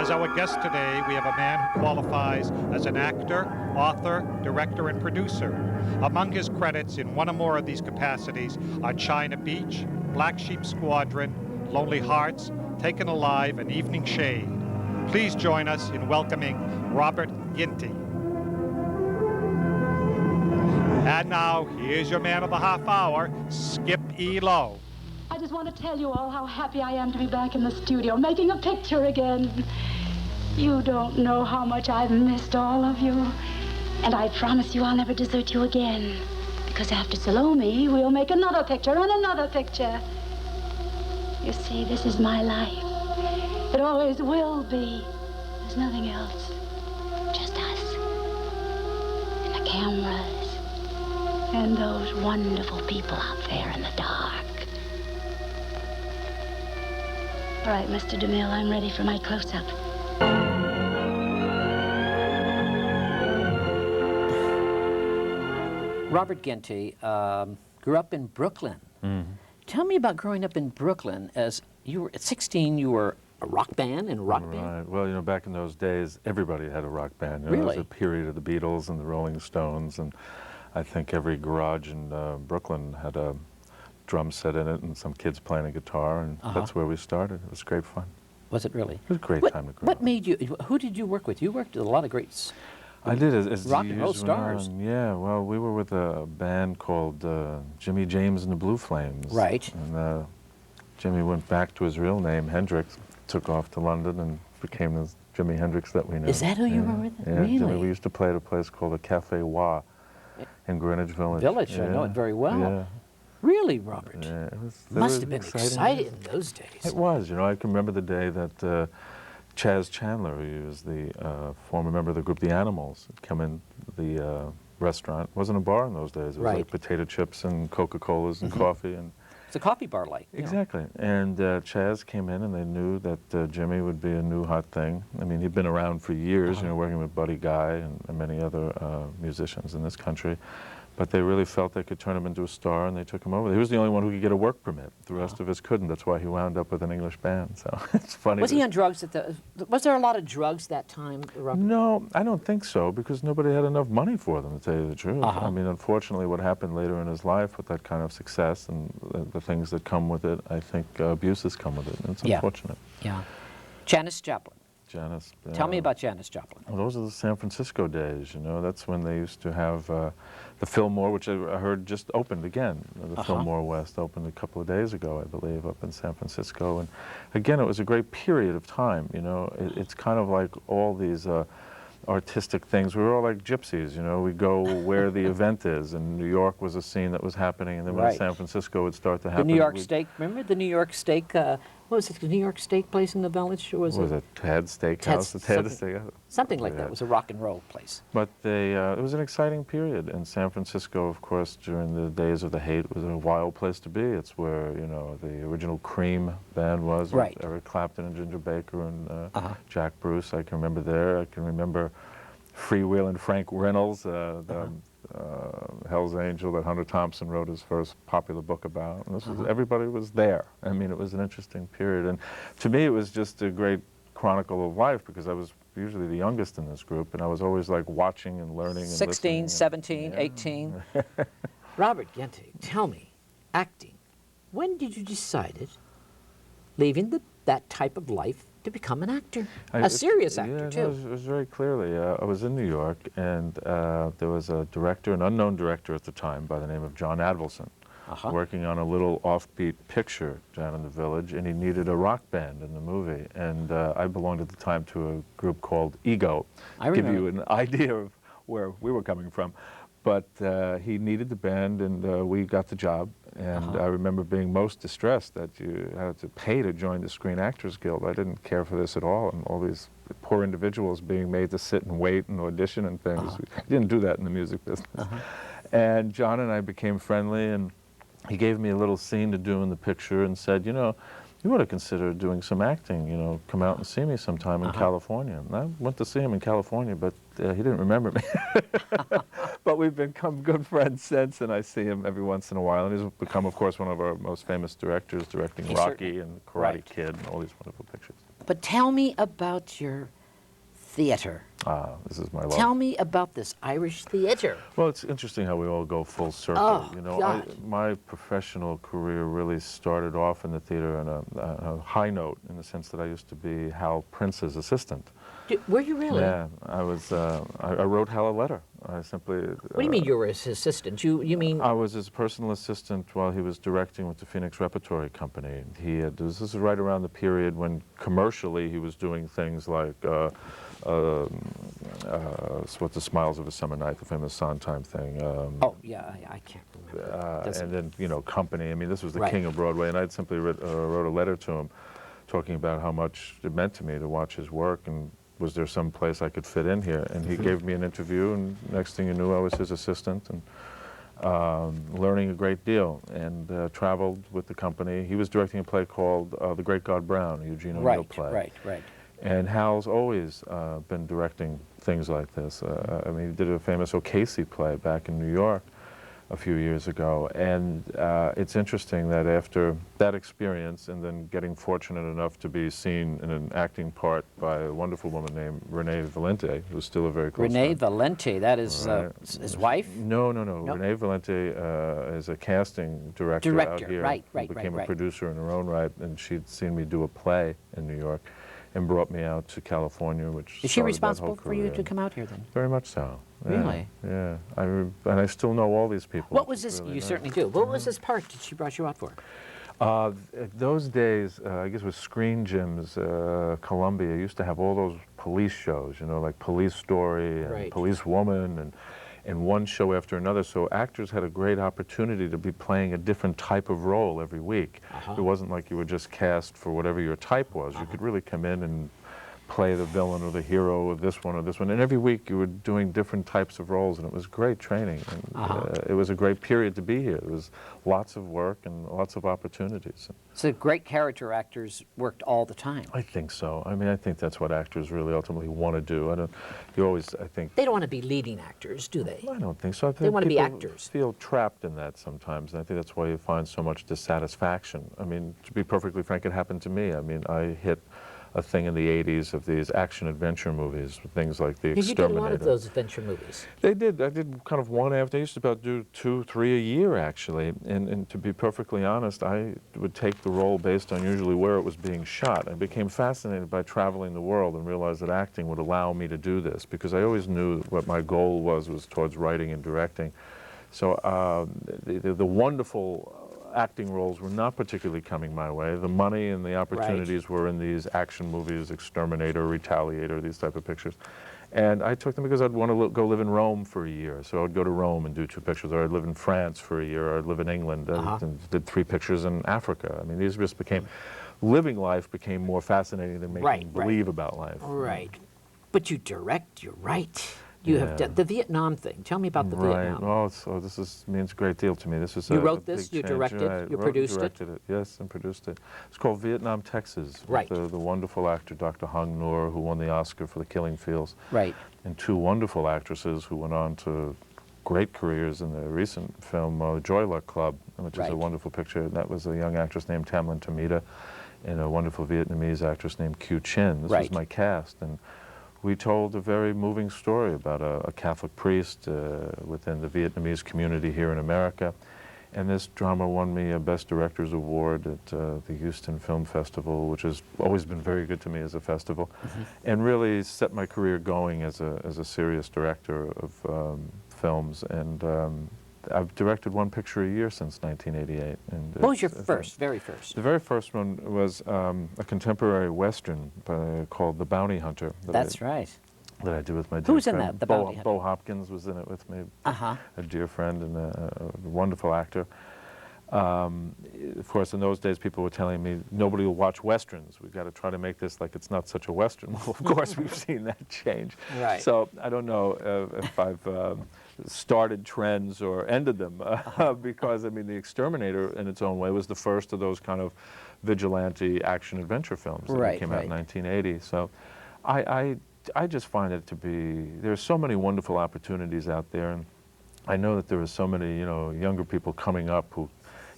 As our guest today, we have a man who qualifies as an actor, author, director, and producer. Among his credits in one or more of these capacities are China Beach, Black Sheep Squadron, Lonely Hearts, Taken Alive, and Evening Shade. Please join us in welcoming Robert Genty. And now, here's your man of the half hour, Skip E. Lowe. I just want to tell you all how happy I am to be back in the studio, making a picture again. You don't know how much I've missed all of you. And I promise you I'll never desert you again. Because after Salome, we'll make another picture and another picture. You see, this is my life. It always will be. There's nothing else. Just us. And the cameras. And those wonderful people out there in the dark. All right, Mr. DeMille, I'm ready for my close-up. Robert Genty grew up in Brooklyn. Mm-hmm. Tell me about growing up in Brooklyn. As you were at 16, you were a rock band and a rock band? Right. Well, you know, back in those days, everybody had a rock band. You know, really? There was a period of the Beatles and the Rolling Stones, and I think every garage in Brooklyn had a drum set in it and some kids playing a guitar, and that's where we started. It was great fun. Was it really? It was a great time to grow What up. made you, who did you work with? You worked with a lot of great I did, as rock the and roll years went stars. on. Yeah, well, we were with a band called Jimmy James and the Blue Flames. Right. And Jimmy went back to his real name, Hendrix, took off to London and became the Jimi Hendrix that we know. Is that who you were with? Yeah, Really? Jimmy, we used to play at a place called the Cafe Wa in Greenwich Village. I know it very well. Yeah. Really, Robert? Yeah, it Must have been exciting in those days. It was. You know, I can remember the day that Chaz Chandler, who was the former member of the group The Animals, had come in the restaurant. It wasn't a bar in those days. It was like potato chips and Coca-Colas and coffee. And it's a coffee bar like. Exactly. And Chaz came in and they knew that Jimmy would be a new hot thing. I mean, he'd been around for years, you know, working with Buddy Guy and many other musicians in this country. But they really felt they could turn him into a star, and they took him over. He was the only one who could get a work permit. The rest of us couldn't. That's why he wound up with an English band. So it's funny. Was he on drugs at the? Was there a lot of drugs that time, Robert? No, I don't think so, because nobody had enough money for them, to tell you the truth. I mean, unfortunately, what happened later in his life with that kind of success and the things that come with it, I think abuses come with it, and it's unfortunate. Yeah. Janis Joplin. Janis. Tell me about Janis Joplin. Well, those are the San Francisco days, you know. That's when they used to have the Fillmore, which I heard just opened again. The Fillmore West opened a couple of days ago, I believe, up in San Francisco. And again, it was a great period of time, you know. It's kind of like all these artistic things. We were all like gypsies, you know. We go where the event is, and New York was a scene that was happening, and then when San Francisco would start to happen. The New York Steak, remember the New York Steak, what was it, the New York Steak place in the Village? Or was it Ted's Steakhouse? Ted's Steakhouse. Something like that. It was a rock and roll place. But it was an exciting period, and San Francisco, of course, during the days of the hate, was a wild place to be. It's where, you know, the original Cream band was, with Eric Clapton and Ginger Baker and Jack Bruce. I can remember there. I can remember Freewheelin' Frank Reynolds, Hell's Angel that Hunter Thompson wrote his first popular book about. And this was, everybody was there. I mean, it was an interesting period. And to me, it was just a great chronicle of life, because I was usually the youngest in this group, and I was always like watching and learning and 16, listening. 17, 18. Robert Genty, tell me, acting, when did you decide, leaving that type of life, to become an actor? A serious actor, too. No, it was very clearly. I was in New York, and there was a director, an unknown director at the time, by the name of John Advelson, working on a little offbeat picture down in the Village, and he needed a rock band in the movie. And I belonged at the time to a group called Ego. I remember. Give you an idea of where we were coming from. But he needed the band, and we got the job. And I remember being most distressed that you had to pay to join the Screen Actors Guild. I didn't care for this at all, and all these poor individuals being made to sit and wait and audition and things. We didn't do that in the music business. And John and I became friendly, and he gave me a little scene to do in the picture and said, you know, you ought to consider doing some acting, you know, come out and see me sometime in California. And I went to see him in California, but he didn't remember me. But we've become good friends since, and I see him every once in a while. And he's become, of course, one of our most famous directors, directing Rocky and Karate Kid and all these wonderful pictures. But tell me about your theater. This is my love. Tell me about this Irish theater. Well, it's interesting how we all go full circle. Oh, you know, God. My professional career really started off in the theater on a high note, in the sense that I used to be Hal Prince's assistant. Were you really? Yeah, I was. I wrote Hal a letter. I simply. What do you mean you were his assistant? You mean? I was his personal assistant while he was directing with the Phoenix Repertory Company. This is right around the period when commercially he was doing things like What the Smiles of a Summer Night, the famous Sondheim thing. Oh yeah, I can't remember. And then, you know, Company. I mean, this was the Right. king of Broadway, and I simply wrote a letter to him talking about how much it meant to me to watch his work, and was there some place I could fit in here. And he gave me an interview, and next thing you knew, I was his assistant, and learning a great deal, and traveled with the company. He was directing a play called The Great God Brown, a Eugene O'Neill play. Right. And Hal's always been directing things like this. I mean, he did a famous O'Casey play back in New York a few years ago. And it's interesting that after that experience, and then getting fortunate enough to be seen in an acting part by a wonderful woman named Renee Valente, who's still a very close Renee friend. Valente, that is his wife? No. Renee Valente is a casting director out here. Right, who became a producer in her own right, and she'd seen me do a play in New York and brought me out to California, which Is she started that responsible whole for you career. to come out here then? Very much so. Yeah, Really? Yeah. And I still know all these people. What was which is this? really You nice. certainly do. What was this part that she brought you out for? Those days, I guess with Screen Gems, Columbia used to have all those police shows, you know, like Police Story and Right. Police Woman, and one show after another. So actors had a great opportunity to be playing a different type of role every week. It wasn't like you were just cast for whatever your type was. You could really come in and play the villain or the hero or this one or this one. And every week you were doing different types of roles, and it was great training. And it was a great period to be here. There was lots of work and lots of opportunities. So great character actors worked all the time. I think so. I mean, I think that's what actors really ultimately want to do. I think. They don't want to be leading actors, do they? I don't think so. I think They want to be people actors. feel trapped in that sometimes, and I think that's why you find so much dissatisfaction. I mean, to be perfectly frank, it happened to me. I mean, I hit a thing in the 80s of these action-adventure movies, things like The Exterminator. You did a lot of those adventure movies. They did. I did kind of one after. I used to about do 2, 3 a year, actually. And to be perfectly honest, I would take the role based on usually where it was being shot. I became fascinated by traveling the world and realized that acting would allow me to do this, because I always knew what my goal was towards writing and directing. So the wonderful acting roles were not particularly coming my way. The money and the opportunities were in these action movies, Exterminator, Retaliator, these type of pictures. And I took them because I'd want to go live in Rome for a year. So I'd go to Rome and do 2 pictures, or I'd live in France for a year, or I'd live in England and did 3 pictures in Africa. I mean, these just became, living life became more fascinating than making believe about life. Right. But you direct, you're right. You have done the Vietnam thing. Tell me about the Vietnam. Oh, this means a great deal to me. This is You a wrote big this, you change. directed, Yeah, I you wrote produced and directed it. Yes, and produced it. It's called Vietnam, Texas. Right. With the wonderful actor Dr. Hung Noor, who won the Oscar for The Killing Fields. Right. And 2 wonderful actresses who went on to great careers in the recent film Joy Luck Club, which is a wonderful picture. That was a young actress named Tamlin Tamita and a wonderful Vietnamese actress named Q Chin. This was my cast. And we told a very moving story about a Catholic priest within the Vietnamese community here in America. And this drama won me a Best Director's Award at the Houston Film Festival, which has always been very good to me as a festival, and really set my career going as a serious director of films. And I've directed 1 picture a year since 1988. And what was your very first? The very first one was a contemporary Western called The Bounty Hunter. That's right. That I did with my dear Who's in friend. that, The Bounty Hunter? Bo Hopkins was in it with me, a dear friend and a wonderful actor. Of course, in those days, people were telling me, nobody will watch Westerns. We've got to try to make this like it's not such a Western. Well, of course, we've seen that change. Right. So I don't know if I've started trends or ended them, because, I mean, The Exterminator, in its own way, was the first of those kind of vigilante action-adventure films that came out in 1980. So I just find it to be, there's so many wonderful opportunities out there, and I know that there are so many, younger people coming up who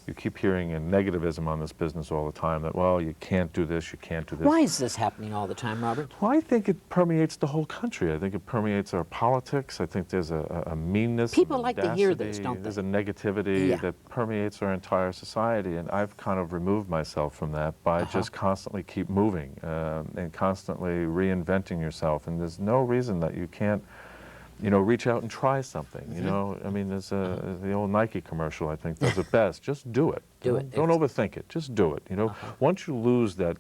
you keep hearing a negativism on this business all the time, that, well, you can't do this, you can't do this. Why is this happening all the time, Robert? Well, I think it permeates the whole country. I think it permeates our politics. I think there's a meanness. People and like to hear this, don't they? There's a negativity Yeah. that permeates our entire society, and I've kind of removed myself from that by just constantly keep moving and constantly reinventing yourself. And there's no reason that you can't, you know, reach out and try something. You know, I mean, there's the old Nike commercial, I think, does it best. Just do it. Do it. Don't overthink it. Just do it. You know, once you lose that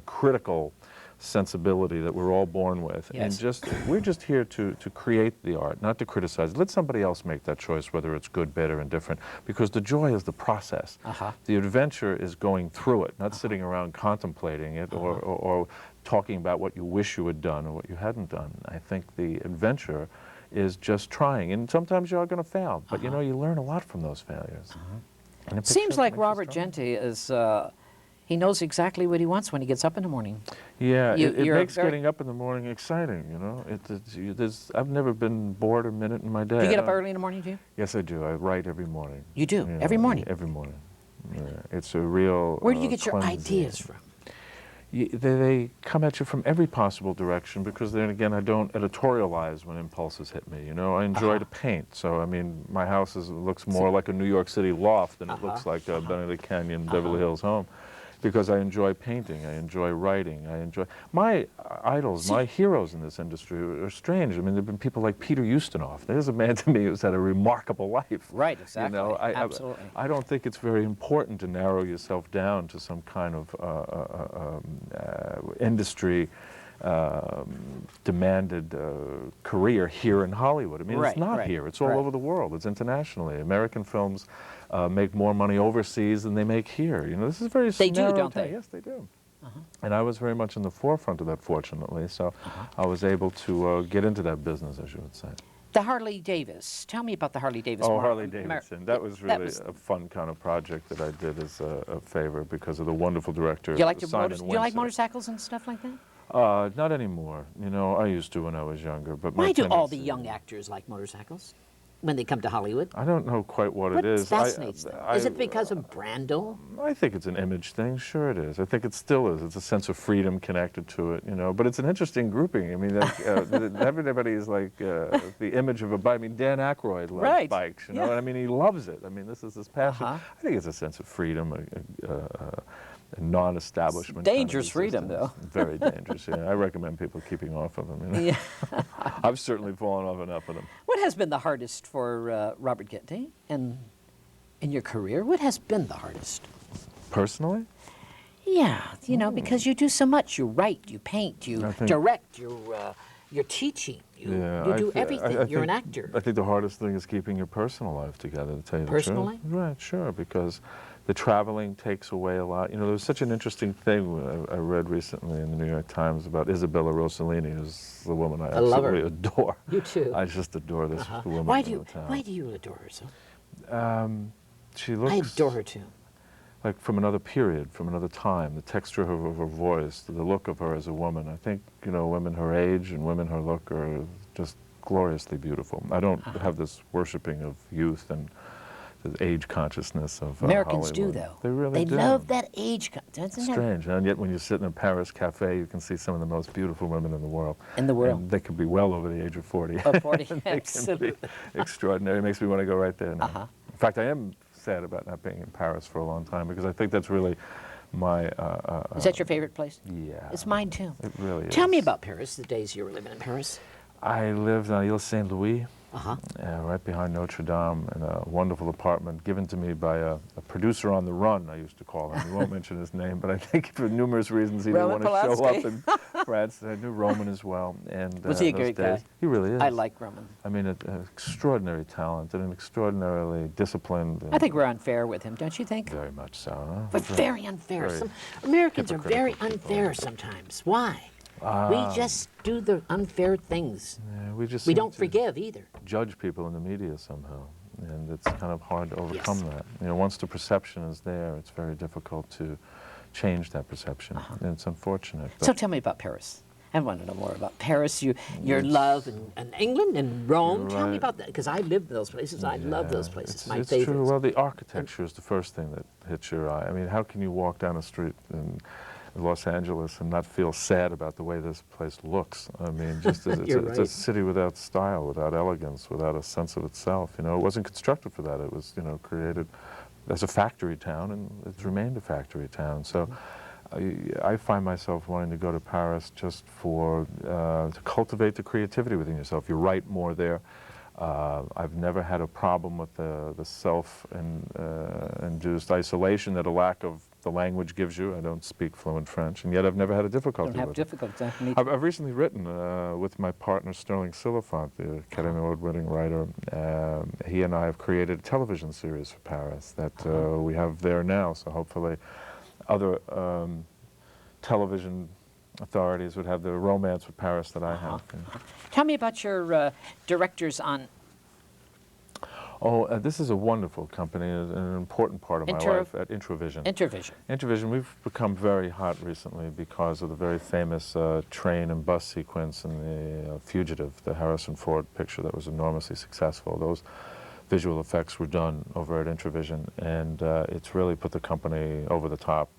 critical sensibility that we're all born with, and we're just here to create the art, not to criticize. Let somebody else make that choice, whether it's good, better, and different, because the joy is the process. The adventure is going through it, not sitting around contemplating it or talking about what you wish you had done or what you hadn't done. I think the adventure is just trying, and sometimes you are going to fail, but you know, you learn a lot from those failures. And it Seems like Robert Genty is, he knows exactly what he wants when he gets up in the morning. Yeah, it makes getting up in the morning exciting, you know. I've never been bored a minute in my day. Do you get up early in the morning, too? Yes, I do. I write every morning. You do? Yeah, every morning? Every morning. Yeah. It's a real Where do you get your cleansing. ideas from? They come at you from every possible direction, because then again, I don't editorialize when impulses hit me. You know, I enjoy to paint, so I mean, my house looks more like a New York City loft than it looks like a Benedict Canyon, Beverly Hills home, because I enjoy painting, I enjoy writing, I enjoy my idols, my heroes in this industry are strange. I mean, there've been people like Peter Ustinov. There's a man to me who's had a remarkable life. Right, exactly. You know, Absolutely. I don't think it's very important to narrow yourself down to some kind of industry demanded career here in Hollywood. I mean, it's not here. It's all over the world. It's internationally. American films make more money overseas than they make here. You know, this is very They do, don't they? Yes, they do. And I was very much in the forefront of that, fortunately. So I was able to get into that business, as you would say. The Harley Davis. Tell me about the Harley Davis. Oh, Harley Davidson. That was really a fun kind of project that I did as a favor because of the wonderful director, Do you like, Simon do you like motorcycles and stuff like that? Not anymore. You know, I used to when I was younger. But Why do all the young actors like motorcycles when they come to Hollywood? I don't know quite what it is. What fascinates them? Is it because of Brando? I think it's an image thing. Sure it is. I think it still is. It's a sense of freedom connected to it, you know. But it's an interesting grouping. I mean, like, everybody is like the image of a bike. I mean, Dan Aykroyd loves bikes, you know. And I mean, he loves it. I mean, this is his passion. I think it's a sense of freedom, a non-establishment. Dangerous freedom, though. Very dangerous, yeah. I recommend people keeping off of them. You know? I've certainly fallen off enough of them. What has been the hardest for Robert Genty in your career? What has been the hardest? Personally? Yeah, you know, because you do so much. You write, you paint, you direct, you're teaching. You do everything. You're an actor. I think the hardest thing is keeping your personal life together, to tell you the truth. Personally? Right, sure, because the traveling takes away a lot. You know, there's such an interesting thing I read recently in the New York Times about Isabella Rossellini, who's the woman I absolutely adore. You too. I just adore this woman. Why do you adore her so? She looks... I adore her too. Like from another period, from another time, the texture of her voice, the look of her as a woman. I think, you know, women her age and women her look are just gloriously beautiful. I don't have this worshiping of youth and the age consciousness of Americans Hollywood. do, though. They really do. They love that age consciousness. Strange, and yet when you sit in a Paris cafe, you can see some of the most beautiful women in the world. In the world. And they could be well over the age of 40. Of 40, They absolutely. can be extraordinary. It makes me want to go right there now. In fact, I am sad about not being in Paris for a long time, because I think that's really my... is that your favorite place? Yeah. It's mine, too. It really is. Tell me about Paris, the days you were living in Paris. I lived on Ile Saint-Louis, right behind Notre Dame, in a wonderful apartment given to me by a producer on the run, I used to call him. We won't mention his name, but I think for numerous reasons he didn't want to show up in France. I knew Roman as well. And, was he a great guy? He really is. I like Roman. I mean, an extraordinary talent and an extraordinarily disciplined... I think we're unfair with him, don't you think? Very much so. Huh? But very unfair. Some Americans are very unfair sometimes. Why? We just do the unfair things. Yeah, we don't forgive either. Judge people in the media somehow, and it's kind of hard to overcome that. You know, once the perception is there, it's very difficult to change that perception, and it's unfortunate. So tell me about Paris. I want to know more about Paris, your love, and England and Rome. You're Tell me right. about that, because I lived in those places. I love those places. My It's favorite. true. Well, the architecture is the first thing that hits your eye. I mean, how can you walk down a street in Los Angeles and not feel sad about the way this place looks? I mean, just it's a city without style, without elegance, without a sense of itself. You know, it wasn't constructed for that. It was, you know, created as a factory town, and it's remained a factory town. So I find myself wanting to go to Paris just for to cultivate the creativity within yourself. You write more there. I've never had a problem with the self-induced isolation that a lack of the language gives you. I don't speak fluent French, and yet I've never had a difficulty Don't have with it. difficulty. I've recently written with my partner Sterling Silliphant, the Academy Award-winning writer. He and I have created a television series for Paris that we have there now, so hopefully other television authorities would have the romance with Paris that I have. Tell me about your directors on this is a wonderful company, an important part of my life at Introvision. Introvision, we've become very hot recently because of the very famous train and bus sequence in the Fugitive, the Harrison Ford picture that was enormously successful. Those visual effects were done over at Introvision, and it's really put the company over the top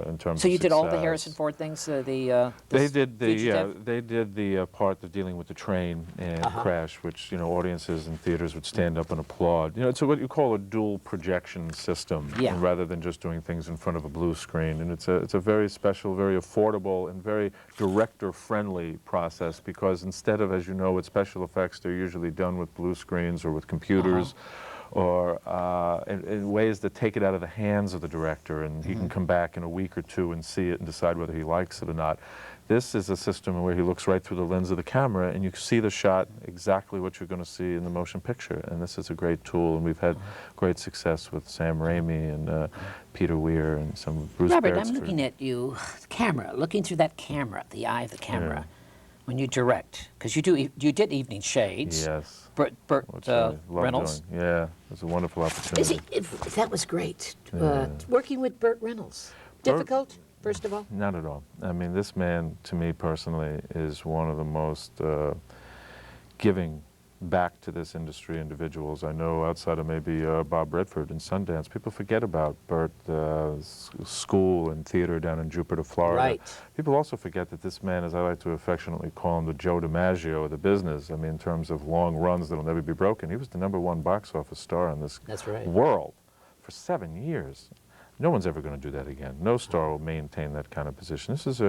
in terms of So you did all the success. Harrison Ford things, They did the part of dealing with the train and crash, which, you know, audiences in theaters would stand up and applaud. You know, it's what you call a dual projection system, rather than just doing things in front of a blue screen. And it's a very special, very affordable, and very director-friendly process, because instead of, as you know, with special effects, they're usually done with blue screens or with computers. Or in ways that take it out of the hands of the director, and he can come back in a week or two and see it and decide whether he likes it or not. This is a system where he looks right through the lens of the camera, and you see the shot exactly what you're going to see in the motion picture. And this is a great tool, and we've had great success with Sam Raimi and Peter Weir and some Bruce Robert, Beresford. I'm looking at you, camera, looking through that camera, the eye of the camera, when you direct, because you did Evening Shades. Yes. Burt Reynolds. Doing. Yeah, it was a wonderful opportunity. That was great. Working with Burt Reynolds. Difficult, first of all? Not at all. I mean, this man, to me personally, is one of the most giving back to this industry individuals. I know outside of maybe Bob Redford and Sundance, people forget about Burt's school and theater down in Jupiter, Florida. Right. People also forget that this man, as I like to affectionately call him, the Joe DiMaggio of the business. I mean, in terms of long runs that'll never be broken. He was the #1 box office star in this world for 7 years. No one's ever going to do that again. No star will maintain that kind of position. This is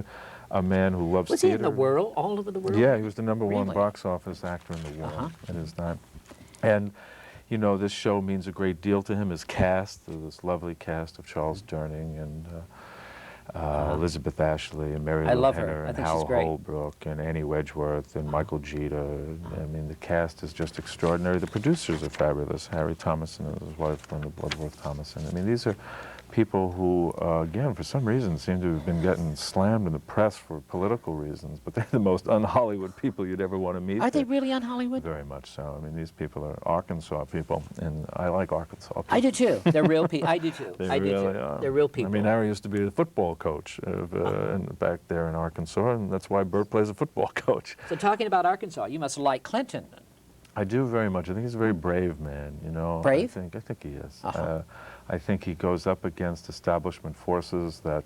a man who loves theater. Was he in the world, all over the world? Yeah, he was the #1 Really? box office actor in the world at his time. And, you know, this show means a great deal to him. His cast, this lovely cast of Charles Durning and Elizabeth Ashley and Mary Lou Henner and Hal Holbrook and Annie Wedgeworth and Michael Jeter. I mean, the cast is just extraordinary. The producers are fabulous. Harry Thomason and his wife, Linda Bloodworth Thomason. I mean, these are people who, again, for some reason seem to have been getting slammed in the press for political reasons, but they're the most un-Hollywood people you'd ever want to meet. Are they really un-Hollywood? Very much so. I mean, these people are Arkansas people, and I like Arkansas people. I do too. They're real people. I do too. They I do really too. are. They're real people. I mean, Harry used to be the football coach back there in Arkansas, and that's why Burt plays a football coach. So talking about Arkansas, you must like Clinton. I do very much. I think he's a very brave man, you know. Brave? I think he is. I think he goes up against establishment forces that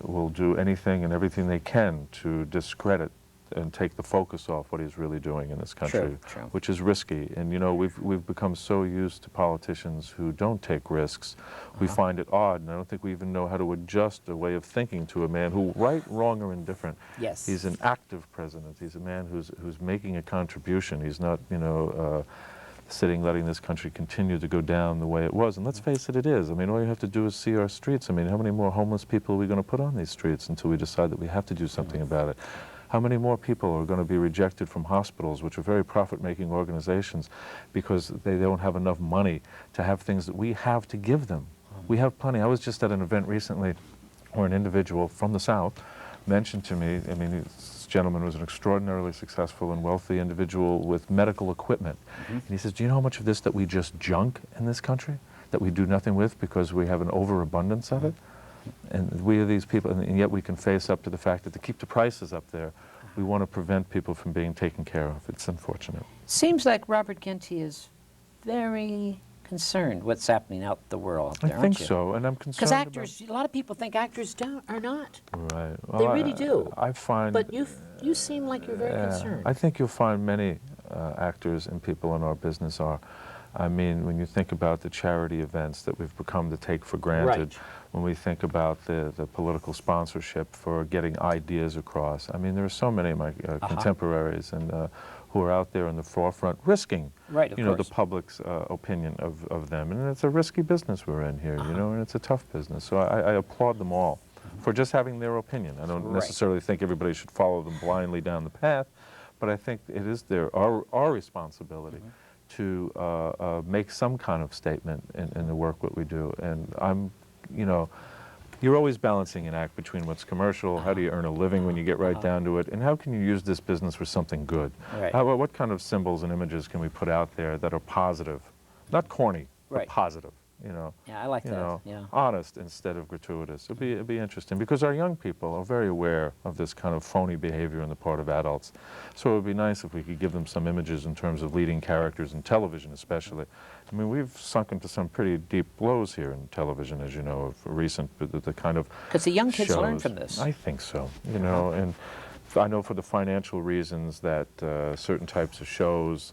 will do anything and everything they can to discredit and take the focus off what he's really doing in this country, which is risky. And, you know, we've become so used to politicians who don't take risks. We find it odd, and I don't think we even know how to adjust a way of thinking to a man who, right, wrong, or indifferent, he's an active president. He's a man who's making a contribution. He's not, you know, sitting, letting this country continue to go down the way it was. And let's face it, it is. I mean, all you have to do is see our streets. I mean, how many more homeless people are we going to put on these streets until we decide that we have to do something about it? How many more people are going to be rejected from hospitals, which are very profit-making organizations, because they don't have enough money to have things that we have to give them? We have plenty. I was just at an event recently where an individual from the South mentioned to me, I mean, this gentleman was an extraordinarily successful and wealthy individual with medical equipment. And he says, do you know how much of this that we just junk in this country, that we do nothing with because we have an overabundance of it? And we are these people, and yet we can face up to the fact that to keep the prices up there, we want to prevent people from being taken care of. It's unfortunate. Seems like Robert Genty is very concerned what's happening out the world there, I think so, and I'm concerned because actors, a lot of people think actors are not. Right. Well, They really do. I find... But you seem like you're very concerned. I think you'll find many actors and people in our business are. I mean, when you think about the charity events that we've become to take for granted, Right. when we think about the political sponsorship for getting ideas across, I mean, there are so many of my contemporaries and who are out there in the forefront risking, Right, you know, the public's opinion of them. And it's a risky business we're in here, you know, and it's a tough business. So I applaud them all for just having their opinion. I don't necessarily think everybody should follow them blindly down the path, but I think it is our responsibility to make some kind of statement in the work that we do. And I'm, you know, you're always balancing an act between what's commercial, how do you earn a living when you get right down to it, and how can you use this business for something good? Right. What kind of symbols and images can we put out there that are positive, not corny, but positive? You know, Yeah, I like you that. know, Yeah. honest instead of gratuitous. It'd be interesting because our young people are very aware of this kind of phony behavior on the part of adults. So it would be nice if we could give them some images in terms of leading characters in television, especially. I mean, we've sunk into some pretty deep blows here in television, as you know, of recent, the kind of Because the young kids learn shows. from this. I think so. You know, and I know for the financial reasons that certain types of shows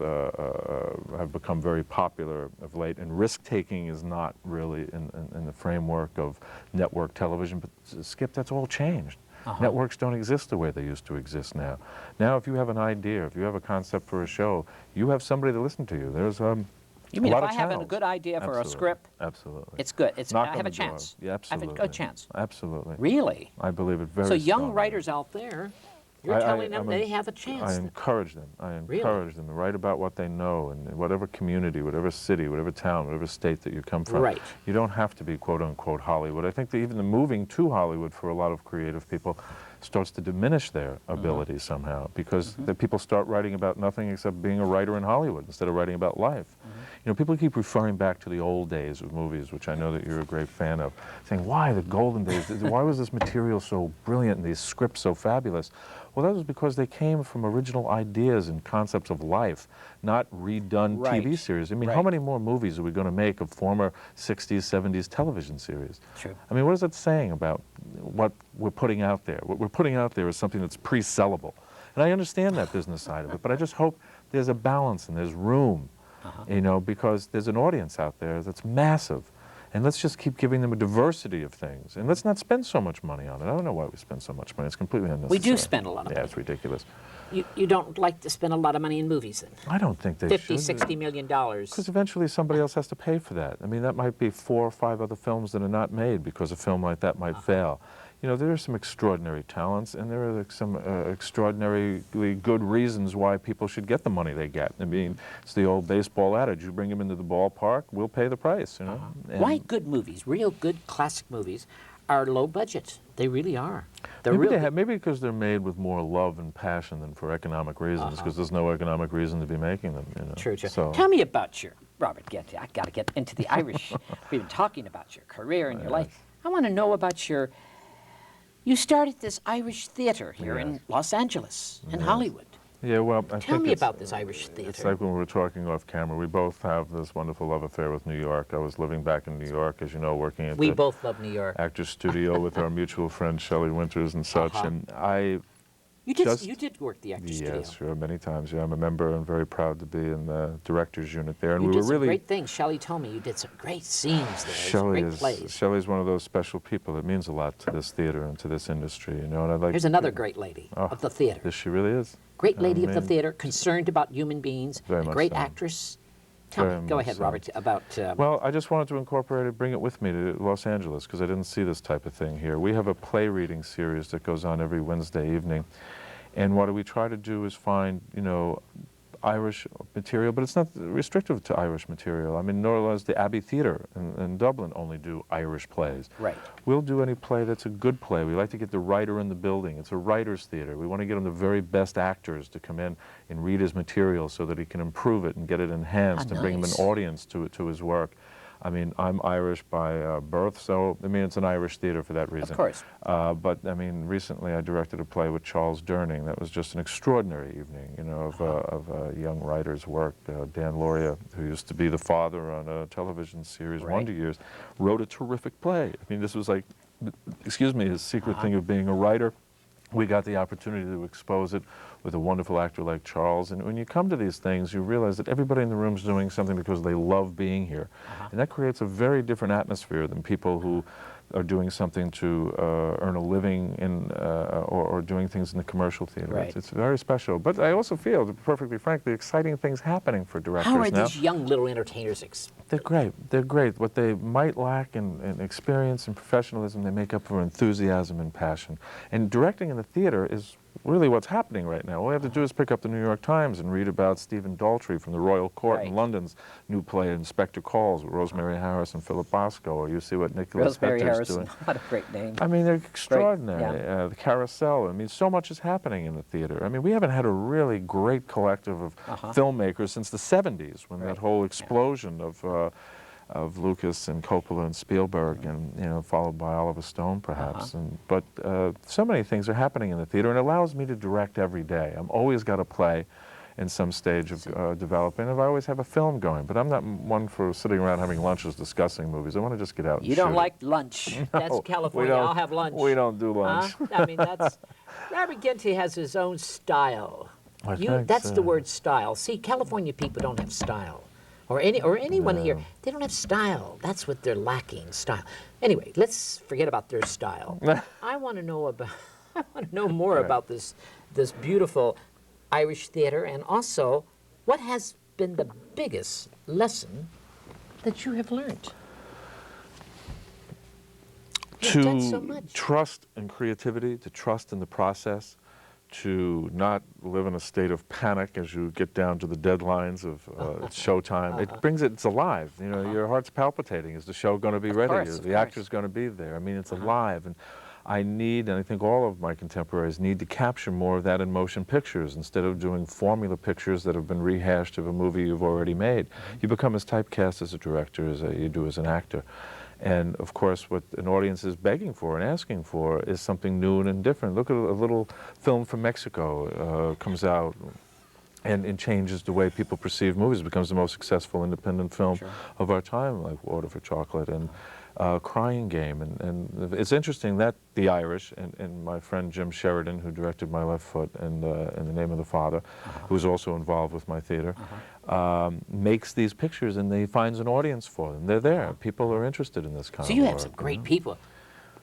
have become very popular of late, and risk-taking is not really in the framework of network television. But Skip, that's all changed. Networks don't exist the way they used to exist now. Now, if you have an idea, if you have a concept for a show, you have somebody to listen to you. There's You mean a if lot I of have a channels. good idea for a script, Absolutely. it's good. Knock I on have a the door. chance. Yeah, absolutely. I have a good chance. Absolutely. Really? I believe it very So young strongly. writers out there, you're telling them they have a chance. I encourage them. I encourage them to write about what they know in whatever community, whatever city, whatever town, whatever state that you come from. Right. You don't have to be quote-unquote Hollywood. I think that even the moving to Hollywood for a lot of creative people starts to diminish their ability somehow because the people start writing about nothing except being a writer in Hollywood instead of writing about life. You know, people keep referring back to the old days of movies, which I know that you're a great fan of, saying, why the golden days? Why was this material so brilliant and these scripts so fabulous? Well, that was because they came from original ideas and concepts of life, not redone TV series. I mean, how many more movies are we going to make of former 60s, 70s television series? True. I mean, what is that saying about what we're putting out there? What we're putting out there is something that's pre-sellable. And I understand that business side of it, but I just hope there's a balance and there's room, you know, because there's an audience out there that's massive. And let's just keep giving them a diversity of things. And let's not spend so much money on it. I don't know why we spend so much money. It's completely unnecessary. We do spend a lot of money. Yeah, it's ridiculous. You don't like to spend a lot of money in movies then? I don't think they 50, should. $60 million. Because eventually somebody else has to pay for that. I mean, that might be 4 or 5 other films that are not made because a film like that might fail. You know, there are some extraordinary talents, and there are some extraordinarily good reasons why people should get the money they get. I mean, it's the old baseball adage, you bring them into the ballpark, we'll pay the price, you know. Why good movies, real good classic movies, are low budget? They really are. They're Maybe because they're made with more love and passion than for economic reasons, because there's no economic reason to be making them, you know. True, true. So, Tell me about your, Robert Genty, I got to get into the Irish. We've been talking about your career and your life. I want to know about you started this Irish theater here in Los Angeles, in Hollywood. yeah, well, Tell me about this Irish theater. It's like when we were talking off camera, we both have this wonderful love affair with New York. I was living back in New York, as you know, working at We the both love New York. Actors Studio with our mutual friend Shelley Winters and such, and I You did work the Actors Studio. Yes, sure, many times. Yeah, I'm a member and very proud to be in the director's unit there. And You we did were some really great things. Shelley told me you did some great scenes there, some great plays. Shelley's one of those special people. It means a lot to this theater and to this industry, you know. And I'd like. Here's another great lady of the theater. Yes, she really is. Great lady of the mean, theater, concerned about human beings, Very a much great so. actress. Tell Very me, go much ahead, so. Robert, about... Well, I just wanted to incorporate it, bring it with me to Los Angeles, because I didn't see this type of thing here. We have a play reading series that goes on every Wednesday evening. And what we try to do is find, you know, Irish material, but it's not restrictive to Irish material. I mean, nor does the Abbey Theatre in Dublin only do Irish plays. Right. We'll do any play that's a good play. We like to get the writer in the building. It's a writer's theater. We want to get him the very best actors to come in and read his material so that he can improve it and get it enhanced and bring him an nice. audience to his work. I mean, I'm Irish by birth, so I mean, it's an Irish theater for that reason. Of course. But I mean, recently I directed a play with Charles Durning. That was just an extraordinary evening, you know, of a young writer's work. Dan Lauria, who used to be the father on a television series, Wonder Years, wrote a terrific play. I mean, this was like, excuse me, his secret thing of being a writer. We got the opportunity to expose it with a wonderful actor like Charles. And when you come to these things, you realize that everybody in the room is doing something because they love being here. And that creates a very different atmosphere than people who are doing something to earn a living in, or doing things in the commercial theater. Right. It's very special. But I also feel, to be perfectly frank, the exciting things happening for directors How are now. these young little entertainers? They're great. They're great. What they might lack in experience and professionalism, they make up for enthusiasm and passion. And directing in the theater is really what's happening right now. All we have to do is pick up the New York Times and read about Stephen Daltrey from the Royal Court in London's new play Inspector Calls with Rosemary Harris and Philip Bosco, or you see what Nicholas Hector's doing. What a great name. I mean, they're extraordinary. Yeah. The Carousel, I mean, so much is happening in the theater. I mean, we haven't had a really great collective of filmmakers since the 70s, when that whole explosion of Lucas and Coppola and Spielberg, and you know, followed by Oliver Stone, perhaps. But so many things are happening in the theater, and it allows me to direct every day. I'm always got a play in some stage of developing. And I always have a film going, but I'm not one for sitting around having lunches discussing movies. I want to just get out and You don't shoot. like lunch. No, That's California. I'll have lunch. We don't do lunch. I mean, that's... Robert Genty has his own style. Well, thanks, That's the word style. See, California people don't have style. Or anyone here, they don't have style. That's what they're lacking, style. Anyway, let's forget about their style. I want to know about. I want to know more about this beautiful Irish theater, and also, what has been the biggest lesson that you have learned? You've done so much. Trust and creativity, to trust in the process, to not live in a state of panic as you get down to the deadlines of it's showtime. It's alive. You know, your heart's palpitating. Is the show going to be ready? Course, Is the actor's going to be there? I mean, it's alive. And I need, and I think all of my contemporaries need to capture more of that in motion pictures instead of doing formula pictures that have been rehashed of a movie you've already made. You become as typecast as a director as you do as an actor. And of course, what an audience is begging for and asking for is something new and different. Look at a little film from Mexico comes out and changes the way people perceive movies. It becomes the most successful independent film of our time, like Water for Chocolate and Crying Game. And it's interesting that the Irish, and my friend Jim Sheridan, who directed My Left Foot and In the Name of the Father, who's also involved with my theater, makes these pictures, and he finds an audience for them. They're there. People are interested in this kind of work. So you have some great people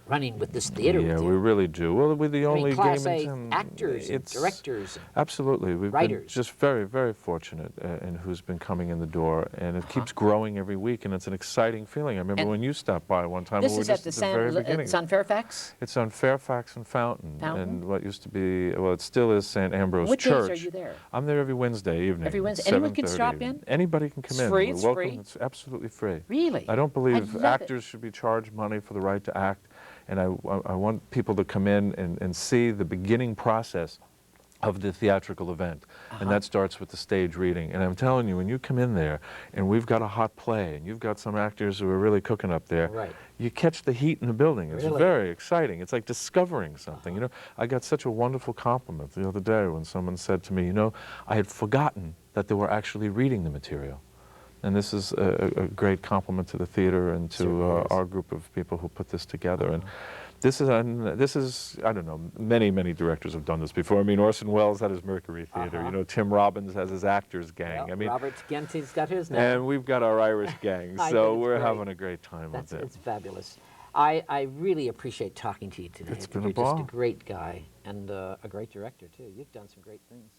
running with this theater. Yeah, we really do. Well, we're the only Class game A in town. actors, and directors, and Absolutely. We've writers. been just very, very fortunate in who's been coming in the door, and it keeps growing every week, and it's an exciting feeling. I remember when you stopped by one time. This we were is at just the very beginning. it's on Fairfax? It's on Fairfax and Fountain, and what used to be, well, it still is St. Ambrose What Church. days are you there? I'm there every Wednesday evening. Every Wednesday. at Anyone can 7:30. stop in? Anybody can come in. Free? We're It's welcome. free? It's absolutely free. Really? I don't believe love actors should be charged money for the right to act, and I want people to come in and see the beginning process of the theatrical event, and that starts with the stage reading. And I'm telling you, when you come in there and we've got a hot play and you've got some actors who are really cooking up there, you catch the heat in the building. It's very exciting. It's like discovering something. You know, I got such a wonderful compliment the other day when someone said to me, you know, I had forgotten that they were actually reading the material. And this is a great compliment to the theater and to our group of people who put this together. And this is, I don't know, many directors have done this before. I mean, Orson Welles had his Mercury Theater. You know, Tim Robbins has his Actors Gang. Well, I mean, Robert Genty's got his now. and we've got our Irish gang, so we're having a great time with it. It's fabulous. I really appreciate talking to you today. It's been a You're ball. just a great guy and a great director, too. You've done some great things.